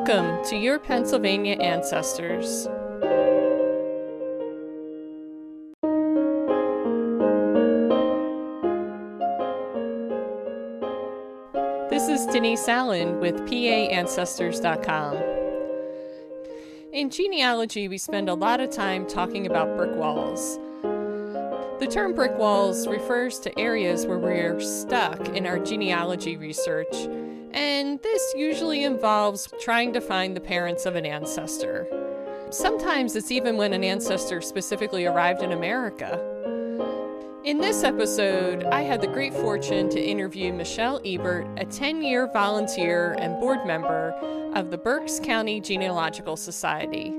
Welcome to Your Pennsylvania Ancestors. This is Denise Allen with PAAncestors.com. In genealogy, we spend a lot of time talking about brick walls. The term brick walls refers to areas where we're stuck in our genealogy research, and this usually involves trying to find the parents of an ancestor. Sometimes it's even when an ancestor specifically arrived in America. In this episode, I had the great fortune to interview Michelle Ebert, a 10-year volunteer and board member of the Berks County Genealogical Society.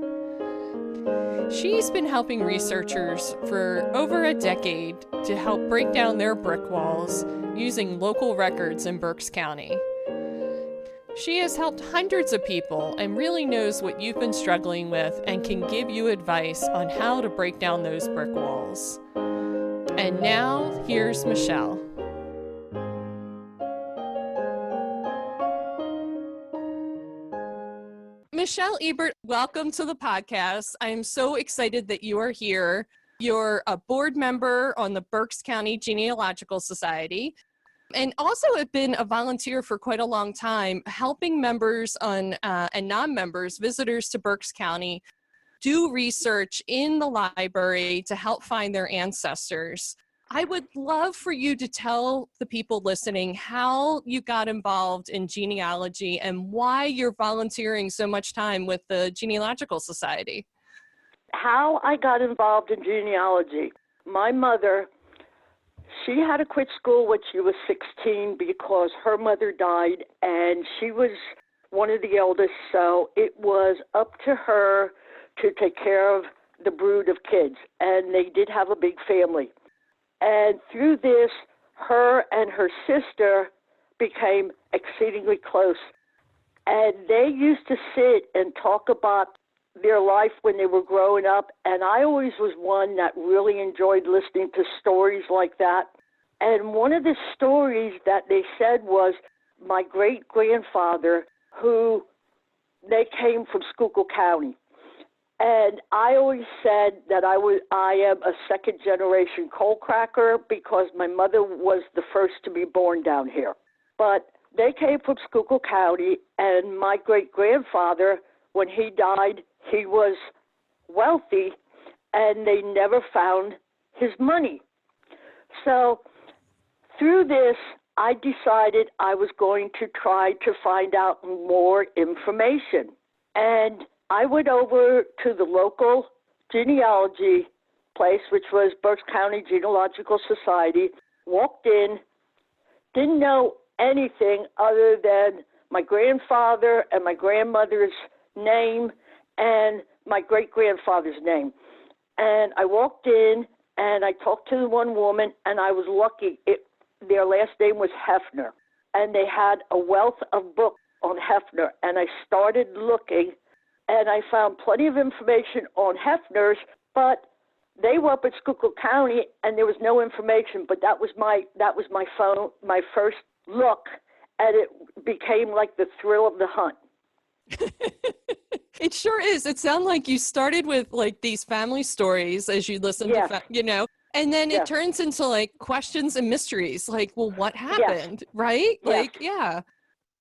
She's been helping researchers for over a decade to help break down their brick walls using local records in Berks County. She has helped hundreds of people and really knows what you've been struggling with and can give you advice on how to break down those brick walls. And now, here's Michelle. Michelle Ebert, welcome to the podcast. I am so excited that you are here. You're a board member on the Berks County Genealogical Society and also have been a volunteer for quite a long time, helping members and non-members, visitors to Berks County, do research in the library to help find their ancestors. I would love for you to tell the people listening how you got involved in genealogy and why you're volunteering so much time with the Genealogical Society. How I got involved in genealogy. My mother, she had to quit school when she was 16 because her mother died and she was one of the eldest, so it was up to her to take care of the brood of kids, and they did have a big family. And through this, her and her sister became exceedingly close. And they used to sit and talk about their life when they were growing up. And I always was one that really enjoyed listening to stories like that. And one of the stories that they said was my great-grandfather, who they came from Schuylkill County. And I always said that I am a second-generation coal cracker because my mother was the first to be born down here. But they came from Schuylkill County, and my great-grandfather, when he died, he was wealthy, and they never found his money. So through this, I decided I was going to try to find out more information. And I went over to the local genealogy place, which was Berks County Genealogical Society, walked in, didn't know anything other than my grandfather and my grandmother's name and my great-grandfather's name. And I walked in and I talked to the one woman, and I was lucky. Their last name was Hefner, and they had a wealth of books on Hefner, and I started looking. And I found plenty of information on Hefners, but they were up at Schuylkill County, and there was no information. But that was my first look, and it became like the thrill of the hunt. It sure is. It sounded like you started with like these family stories as you listened to, and then it turns into like questions and mysteries. Like, well, what happened, right? Yes. Like, yeah.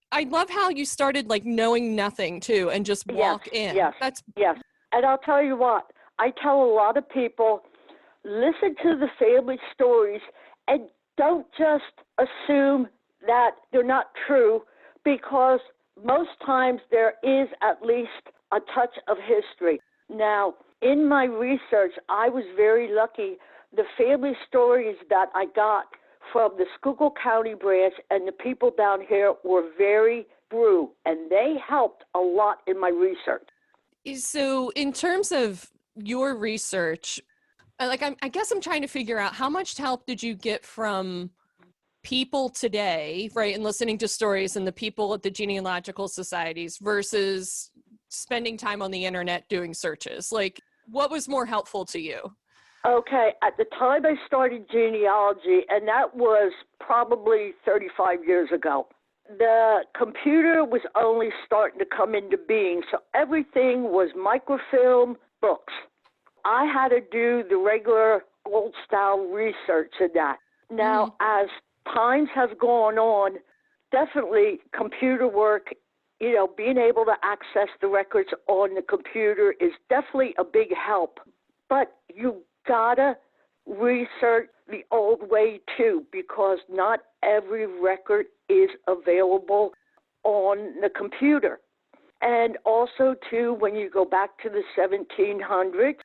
I love how you started like knowing nothing too and just walk in. Yes. And I'll tell you what, I tell a lot of people, listen to the family stories and don't just assume that they're not true, because most times there is at least a touch of history. Now, in my research, I was very lucky. The family stories that I got from the Schuylkill County branch and the people down here were very true, and they helped a lot in my research. So in terms of your research, I guess I'm trying to figure out how much help did you get from people today, right, and listening to stories and the people at the genealogical societies versus spending time on the internet doing searches? Like, what was more helpful to you? Okay, at the time I started genealogy, and that was probably 35 years ago, the computer was only starting to come into being, so everything was microfilm books. I had to do the regular old style research of that. Now, as times have gone on, definitely computer work, being able to access the records on the computer is definitely a big help. But you gotta research the old way too, because not every record is available on the computer. And also too, when you go back to the 1700s,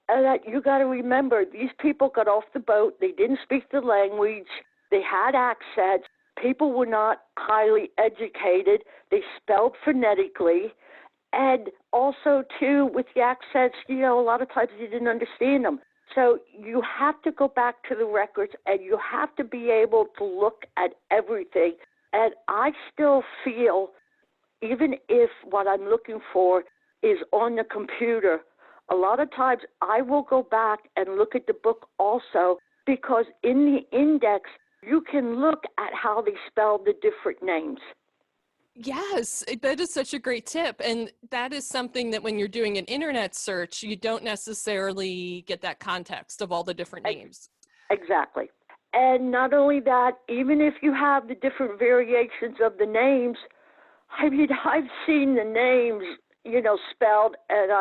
that you got to remember, these people got off the boat, they didn't speak the language, they had accents, people were not highly educated, they spelled phonetically, and also too, with the accents, a lot of times you didn't understand them. So you have to go back to the records, and you have to be able to look at everything. And I still feel, even if what I'm looking for is on the computer, a lot of times I will go back and look at the book also, because in the index, you can look at how they spell the different names. Yes, that is such a great tip. And that is something that when you're doing an internet search, you don't necessarily get that context of all the different names. Exactly. And not only that, even if you have the different variations of the names, I've seen the names, spelled, and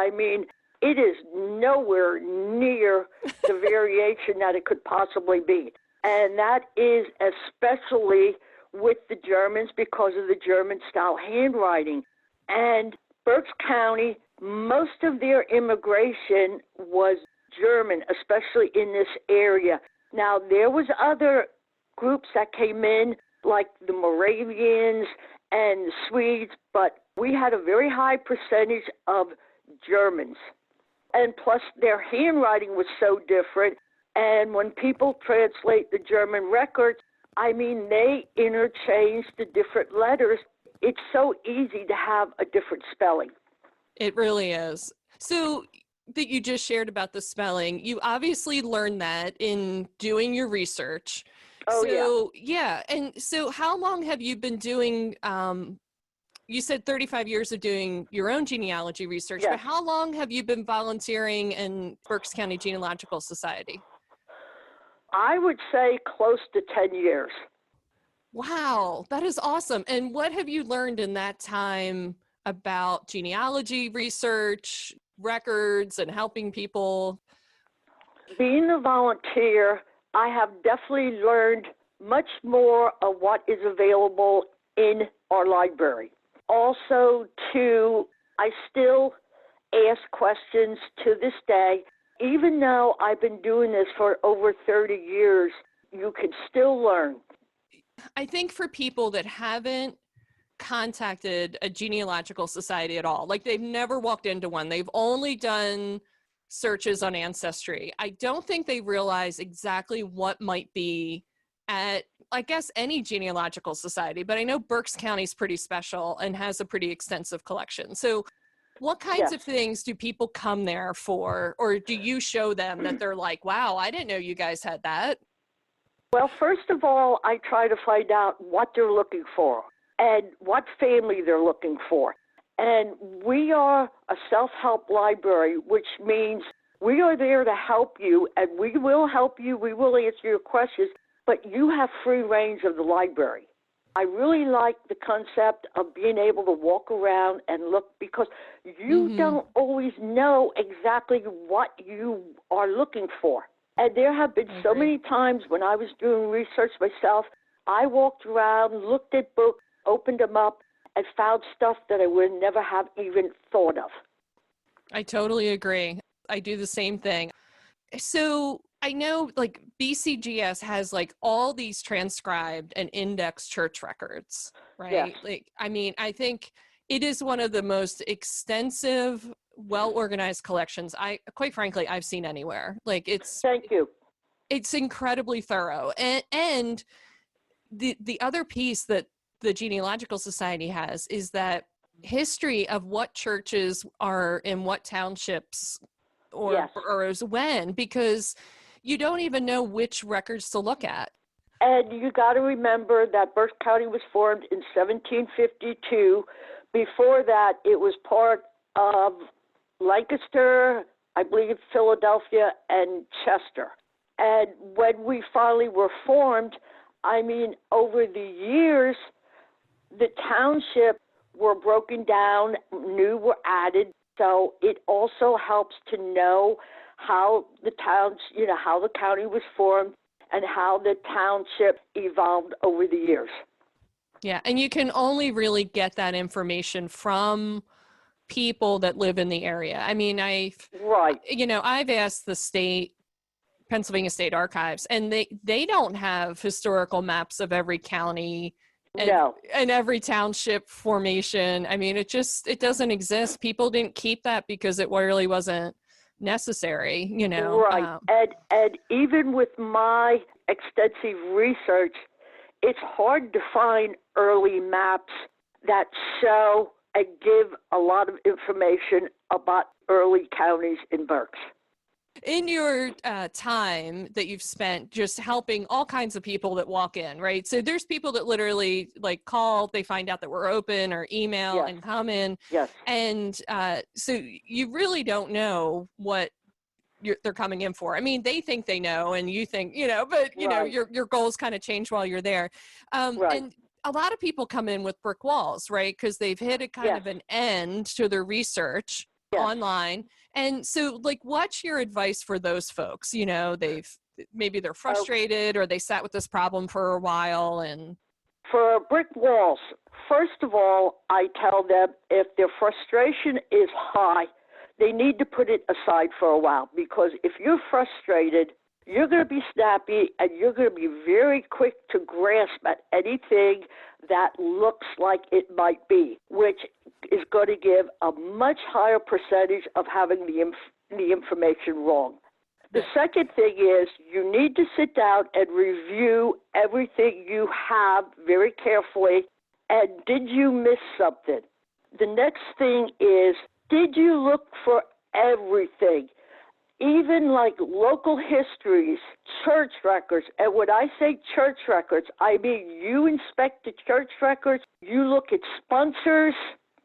it is nowhere near the variation that it could possibly be. And that is especially with the Germans because of the German-style handwriting. And Berks County, most of their immigration was German, especially in this area. Now, there was other groups that came in, like the Moravians and the Swedes, but we had a very high percentage of Germans. And plus, their handwriting was so different. And when people translate the German records, they interchange the different letters. It's so easy to have a different spelling. It really is. So that you just shared about the spelling, you obviously learned that in doing your research. Oh, yeah. And so how long have you been doing, you said 35 years of doing your own genealogy research, yes. But how long have you been volunteering in Berks County Genealogical Society? I would say close to 10 years. Wow, that is awesome. And what have you learned in that time about genealogy research, records, and helping people? Being a volunteer, I have definitely learned much more of what is available in our library. Also, too, I still ask questions to this day. Even though I've been doing this for over 30 years, you can still learn. I think for people that haven't contacted a genealogical society at all, like they've never walked into one, they've only done searches on Ancestry, I don't think they realize exactly what might be at, I guess, any genealogical society. But I know Berks County is pretty special and has a pretty extensive collection. So what kinds of things do people come there for, or do you show them that they're like, wow, I didn't know you guys had that? Well, first of all, I try to find out what they're looking for and what family they're looking for. And we are a self-help library, which means we are there to help you, and we will help you, we will answer your questions, but you have free range of the library. I really like the concept of being able to walk around and look, because you don't always know exactly what you are looking for. And there have been so many times when I was doing research myself, I walked around, looked at books, opened them up, and found stuff that I would never have even thought of. I totally agree. I do the same thing. So I know like BCGS has like all these transcribed and indexed church records, right? Yes. I think it is one of the most extensive, well-organized collections quite frankly, I've seen anywhere. Thank you. It's incredibly thorough. And the other piece that the Genealogical Society has is that history of what churches are in what townships or as when, because you don't even know which records to look at. And you got to remember that Berks County was formed in 1752. Before that, it was part of Lancaster, I believe Philadelphia, and Chester. And when we finally were formed, I mean, over the years, the township were broken down, new were added. So it also helps to know how the towns, how the county was formed and how the township evolved over the years. Yeah, and you can only really get that information from people that live in the area. I mean, I've asked the Pennsylvania State Archives, and they don't have historical maps of every county and every township formation. I mean, it doesn't exist. People didn't keep that because it really wasn't necessary, Right. And even with my extensive research, it's hard to find early maps that show and give a lot of information about early counties in Berks. In your time that you've spent just helping all kinds of people that walk in, right? So there's people that literally call, they find out that we're open, or email and come in. Yes. And so you really don't know what they're coming in for. I mean, they think they know, and you think, but your goals kind of change while you're there. And a lot of people come in with brick walls, right? Because they've hit a kind of an end to their research online. And so what's your advice for those folks? Maybe they're frustrated or they sat with this problem for a while. And for brick walls, first of all, I tell them if their frustration is high, they need to put it aside for a while, because if you're frustrated, you're going to be snappy and you're going to be very quick to grasp at anything that looks like it might be, which is going to give a much higher percentage of having the information wrong. The second thing is you need to sit down and review everything you have very carefully. And did you miss something? The next thing is, did you look for everything? Even local histories, church records. And when I say church records, I mean you inspect the church records, you look at sponsors,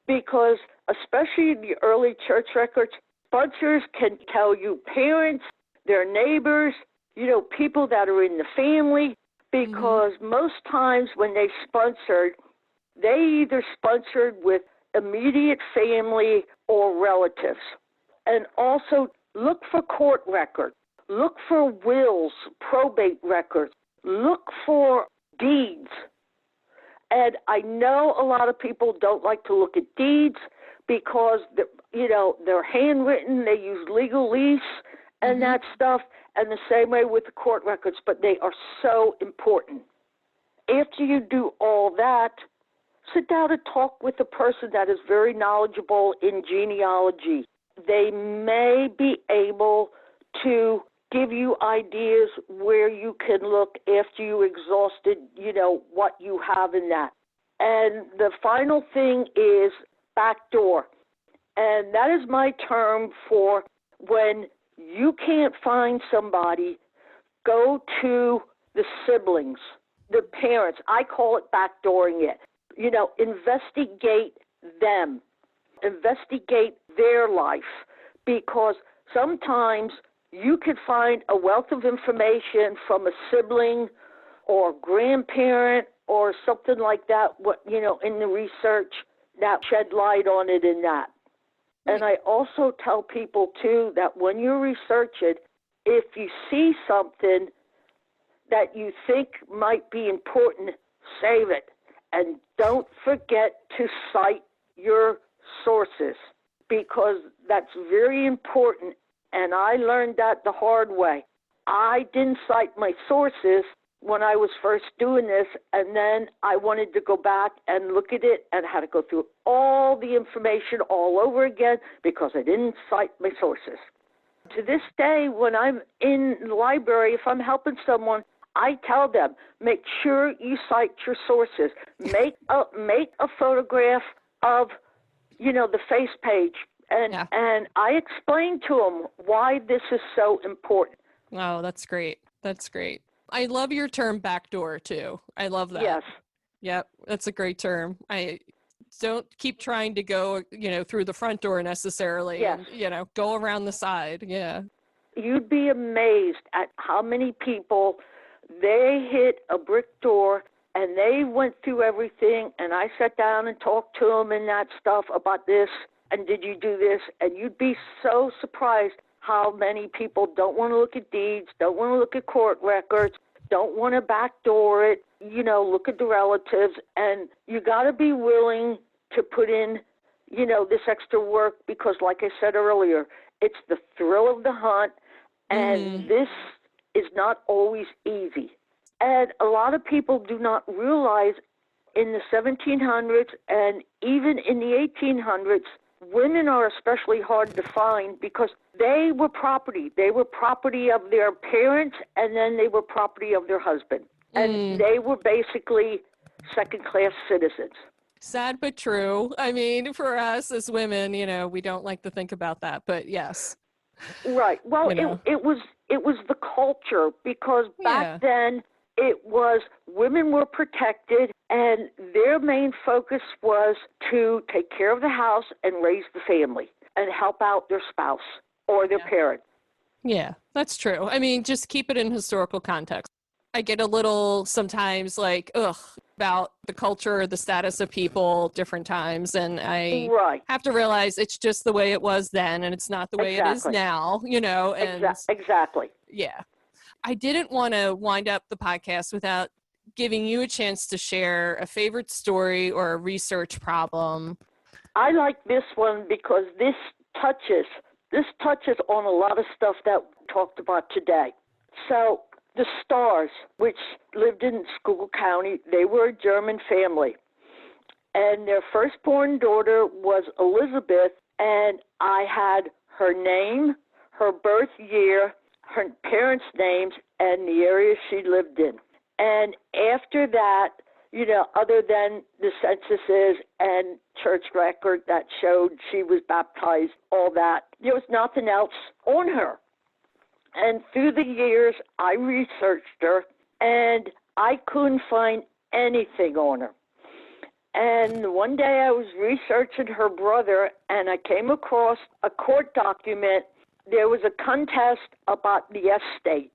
because especially in the early church records, sponsors can tell you parents, their neighbors, people that are in the family, because most times when they sponsored, they either sponsored with immediate family or relatives. And also look for court records, look for wills, probate records, look for deeds. And I know a lot of people don't like to look at deeds because they're handwritten, they use legalese and that stuff, and the same way with the court records, but they are so important. After you do all that, sit down and talk with a person that is very knowledgeable in genealogy. They may be able to give you ideas where you can look after you exhausted, what you have in that. And the final thing is backdoor. And that is my term for when you can't find somebody, go to the siblings, the parents. I call it backdooring it. Investigate them. Investigate their life, because sometimes you could find a wealth of information from a sibling or grandparent or something like that, in the research that shed light on it in that. And I also tell people, too, that when you research it, if you see something that you think might be important, save it. And don't forget to cite your sources, because that's very important. And I learned that the hard way. I didn't cite my sources when I was first doing this, and then I wanted to go back and look at it and had to go through all the information all over again because I didn't cite my sources. To this day, when I'm in the library, if I'm helping someone, I tell them, make sure you cite your sources. Make a photograph of, the face page. And I explain to them why this is so important. Wow, that's great. That's great. I love your term backdoor too. I love that. Yes. Yep, that's a great term. I don't keep trying to go, through the front door necessarily Yes. and, go around the side. Yeah. You'd be amazed at how many people, they hit a brick door and they went through everything, and I sat down and talked to them and that stuff about this, and did you do this? And you'd be so surprised how many people don't want to look at deeds, don't want to look at court records, don't want to backdoor it, look at the relatives, and you got to be willing to put in, this extra work because, like I said earlier, it's the thrill of the hunt, and this is not always easy. And a lot of people do not realize in the 1700s and even in the 1800s, women are especially hard to find because they were property. They were property of their parents, and then they were property of their husband. And they were basically second-class citizens. Sad but true. I mean, for us as women, we don't like to think about that, but yes. Right. Well, it was the culture because back then it was women were protected and their main focus was to take care of the house and raise the family and help out their spouse or their parent. Yeah, that's true. I mean, just keep it in historical context. I get a little sometimes like, about the culture or the status of people different times. And I have to realize it's just the way it was then and it's not the way it is now, and exactly. Yeah. I didn't want to wind up the podcast without giving you a chance to share a favorite story or a research problem. I like this one because this touches on a lot of stuff that we talked about today. So the Stars, which lived in Schuylkill County, they were a German family. And their firstborn daughter was Elizabeth, and I had her name, her birth year, her parents' names, and the area she lived in. And after that, other than the censuses and church record that showed she was baptized, all that, there was nothing else on her. And through the years, I researched her, and I couldn't find anything on her. And one day I was researching her brother, and I came across a court document. There was a contest about the estate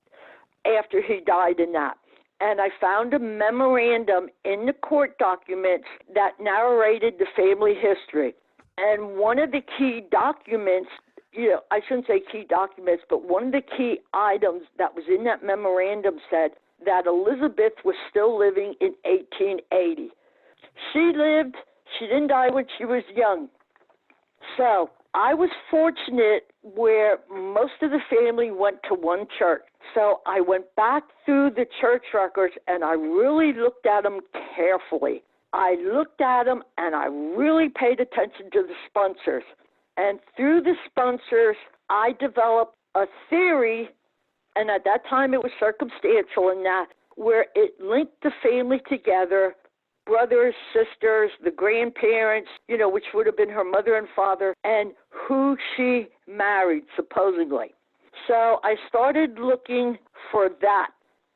after he died in that. And I found a memorandum in the court documents that narrated the family history. And one of the key documents, I shouldn't say key documents, but one of the key items that was in that memorandum said that Elizabeth was still living in 1880. She didn't die when she was young. So I was fortunate where most of the family went to one church. So I went back through the church records and I really looked at them carefully. I looked at them and I really paid attention to the sponsors. And through the sponsors, I developed a theory, and at that time it was circumstantial in that, where it linked the family together, brothers, sisters, the grandparents, which would have been her mother and father, and who she married, supposedly. So I started looking for that,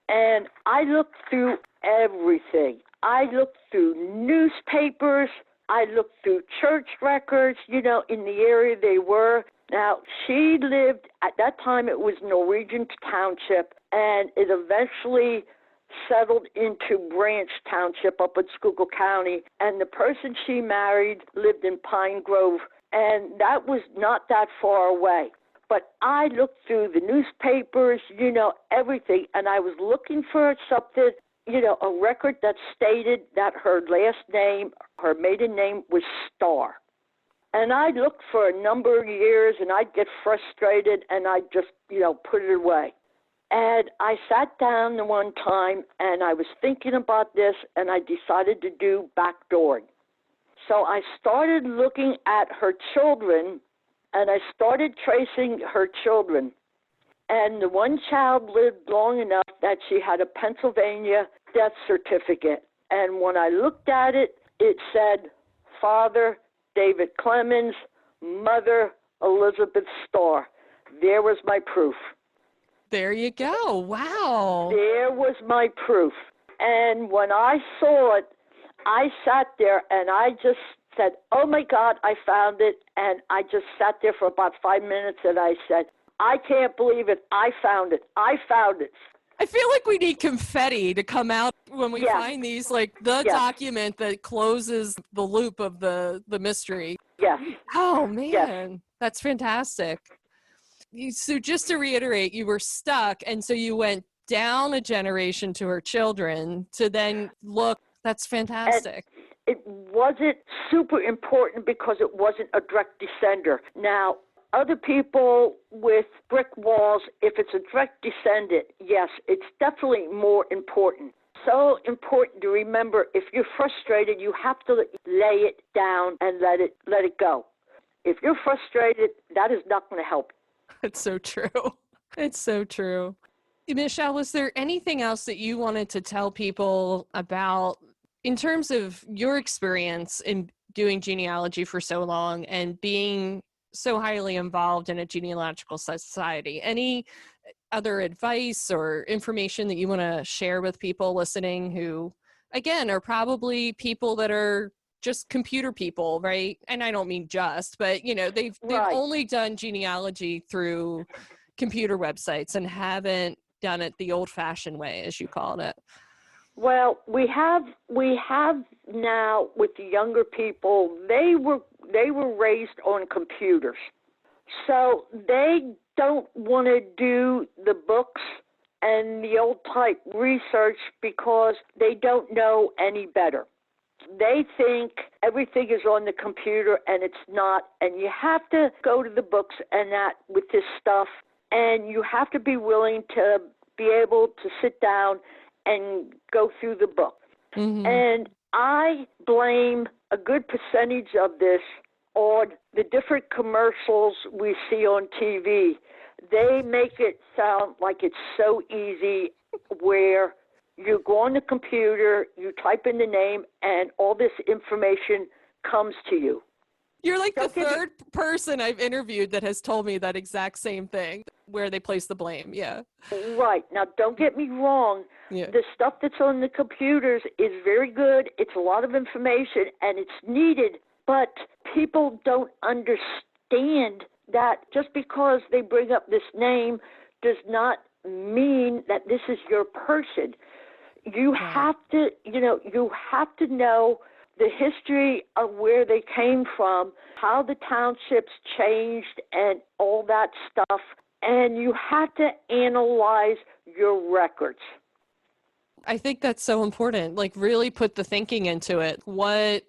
and I looked through everything. I looked through newspapers. I looked through church records, in the area they were. Now, she lived, at that time it was Norwegian Township, and it eventually settled into Branch Township up in Schuylkill County, and the person she married lived in Pine Grove, and that was not that far away. But I looked through the newspapers, everything, and I was looking for something, a record that stated that her last name, her maiden name was Starr. And I looked for a number of years, and I'd get frustrated, and I'd just, put it away. And I sat down the one time, and I was thinking about this, and I decided to do backdooring. So I started looking at her children, and I started tracing her children. And the one child lived long enough that she had a Pennsylvania death certificate. And when I looked at it, it said, Father David Clemens, Mother Elizabeth Starr. There was my proof. There you go. Wow. There was my proof. And when I saw it, I sat there and I just said, oh my God, I found it. And I just sat there for about 5 minutes and I said, I can't believe it. I found it. I found it. I feel like we need confetti to come out when we Yes. find these, like the Yes. document that closes the loop of the mystery. Yes. Oh, man. Yes. That's fantastic. So just to reiterate, you were stuck, and so you went down a generation to her children to then look. That's fantastic. And it wasn't super important because it wasn't a direct descender. Now, other people with brick walls, if it's a direct descendant, yes, it's definitely more important. So important to remember, if you're frustrated, you have to lay it down and let it go. If you're frustrated, that is not going to help. It's so true. It's so true. Michelle, was there anything else that you wanted to tell people about in terms of your experience in doing genealogy for so long and being so highly involved in a genealogical society? Any other advice or information that you want to share with people listening who, again, are probably people that are just computer people, right? And I don't mean just, but they've Right. only done genealogy through computer websites and haven't done it the old-fashioned way, as you called it. Well, we have now with the younger people, they were raised on computers. So they don't want to do the books and the old type research because they don't know any better. They think everything is on the computer and it's not, and you have to go to the books and that with this stuff, and you have to be willing to be able to sit down and go through the book. Mm-hmm. And I blame a good percentage of this on the different commercials we see on TV. They make it sound like it's so easy, where you go on the computer, you type in the name, and all this information comes to you. You're like the third person I've interviewed that has told me that exact same thing, where they place the blame. Yeah. Right. Now, don't get me wrong. Yeah. The stuff that's on the computers is very good. It's a lot of information, and it's needed. But people don't understand that just because they bring up this name does not mean that this is your person. You have to, you have to know the history of where they came from, how the townships changed, and all that stuff. And you have to analyze your records. I think that's so important. Like, really put the thinking into it. What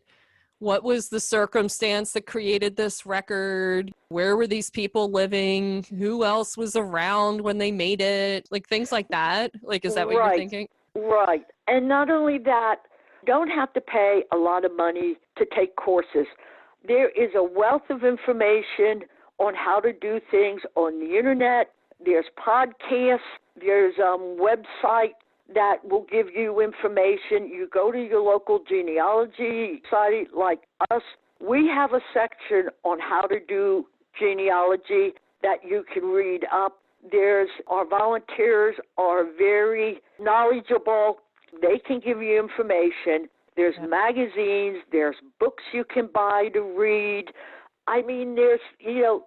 was the circumstance that created this record? Where were these people living? Who else was around when they made it? Like, things like that. Like, is that what you're thinking? Right. And not only that, don't have to pay a lot of money to take courses. There is a wealth of information on how to do things on the internet. There's podcasts. There's website that will give you information. You go to your local genealogy site like us. We have a section on how to do genealogy that you can read up. Our volunteers are very knowledgeable. They can give you information. There's magazines. There's books you can buy to read. I mean, there's, you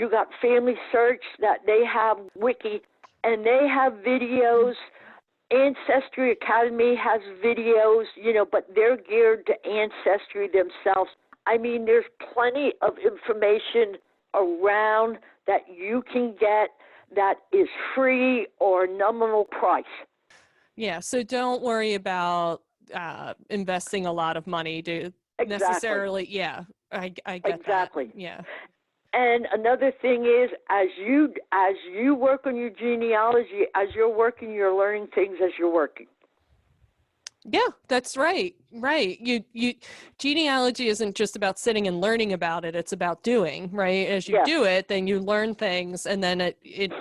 got Family Search that they have wiki, and they have videos. Ancestry Academy has videos, but they're geared to Ancestry themselves. I mean, there's plenty of information around that you can get that is free or nominal price. Yeah, so don't worry about investing a lot of money to necessarily, I get exactly. That. Yeah. And another thing is, as you work on your genealogy, as you're working, you're learning things as you're working. Yeah, that's right. Right. You genealogy isn't just about sitting and learning about it. It's about doing, right? As you do it, then you learn things, and then it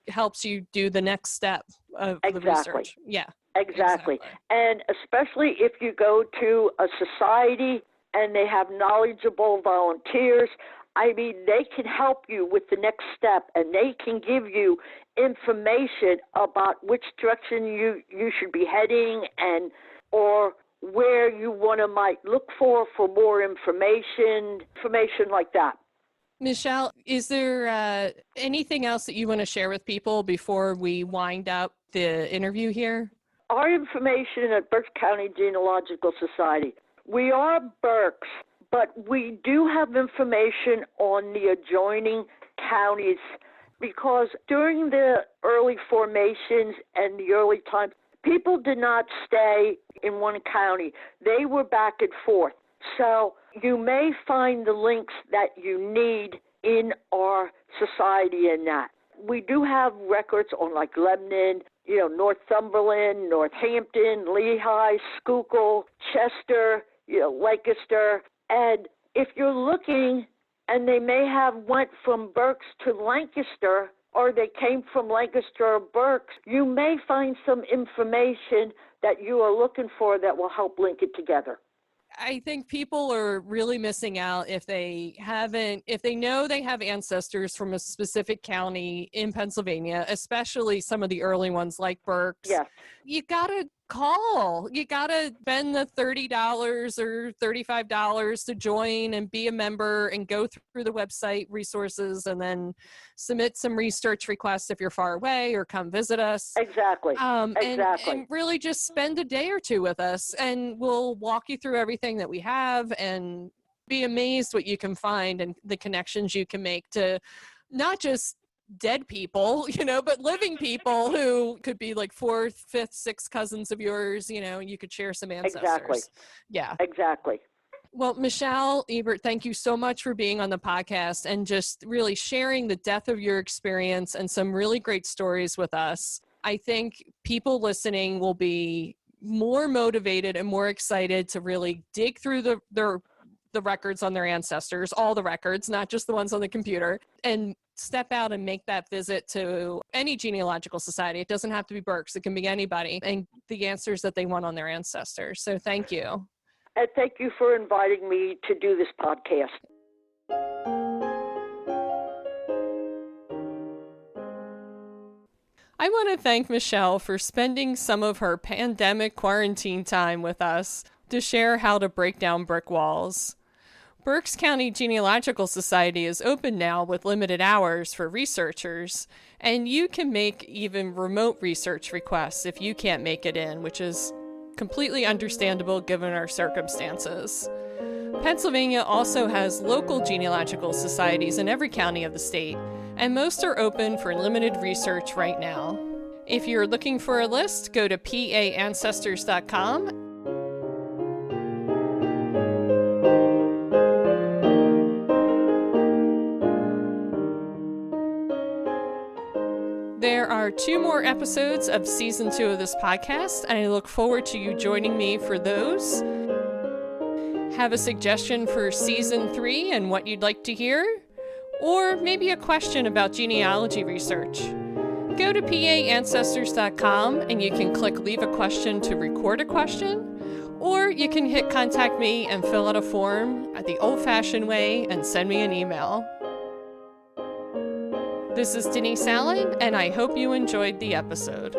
helps you do the next step of the research. Yeah. Exactly. And especially if you go to a society and they have knowledgeable volunteers, I mean, they can help you with the next step, and they can give you information about which direction you should be heading, and or where you might look for more information like that. Michelle, is there anything else that you want to share with people before we wind up the interview here? Our information at Berks County Genealogical Society. We are Berks, but we do have information on the adjoining counties because during the early formations and the early times, people did not stay in one county. They were back and forth. So you may find the links that you need in our society in that. We do have records on like Lebanon, Northumberland, Northampton, Lehigh, Schuylkill, Chester, Lancaster. And if you're looking and they may have went from Berks to Lancaster, or they came from Lancaster or Berks, you may find some information that you are looking for that will help link it together. I think people are really missing out if they know they have ancestors from a specific county in Pennsylvania, especially some of the early ones like Berks. Yes. You gotta call. You gotta spend the $30 or $35 to join and be a member and go through the website resources and then submit some research requests if you're far away or come visit us. Exactly. Exactly. And really just spend a day or two with us and we'll walk you through everything that we have and be amazed what you can find and the connections you can make to not just dead people, but living people who could be like fourth, fifth, sixth cousins of yours, and you could share some ancestors. Exactly. Yeah. Exactly. Well, Michelle Ebert, thank you so much for being on the podcast and just really sharing the depth of your experience and some really great stories with us. I think people listening will be more motivated and more excited to really dig through the records on their ancestors, all the records, not just the ones on the computer, and step out and make that visit to any genealogical society. It doesn't have to be Berks. It can be anybody, and the answers that they want on their ancestors. So thank you. And thank you for inviting me to do this podcast. I want to thank Michelle for spending some of her pandemic quarantine time with us to share how to break down brick walls. Berks County Genealogical Society is open now with limited hours for researchers, and you can make even remote research requests if you can't make it in, which is completely understandable given our circumstances. Pennsylvania also has local genealogical societies in every county of the state, and most are open for limited research right now. If you're looking for a list, go to paancestors.com. There are 2 more episodes of Season 2 of this podcast, and I look forward to you joining me for those. Have a suggestion for Season 3 and what you'd like to hear? Or maybe a question about genealogy research? Go to paancestors.com and you can click Leave a Question to record a question, or you can hit Contact Me and fill out a form the old-fashioned way and send me an email. This is Denise Allen, and I hope you enjoyed the episode.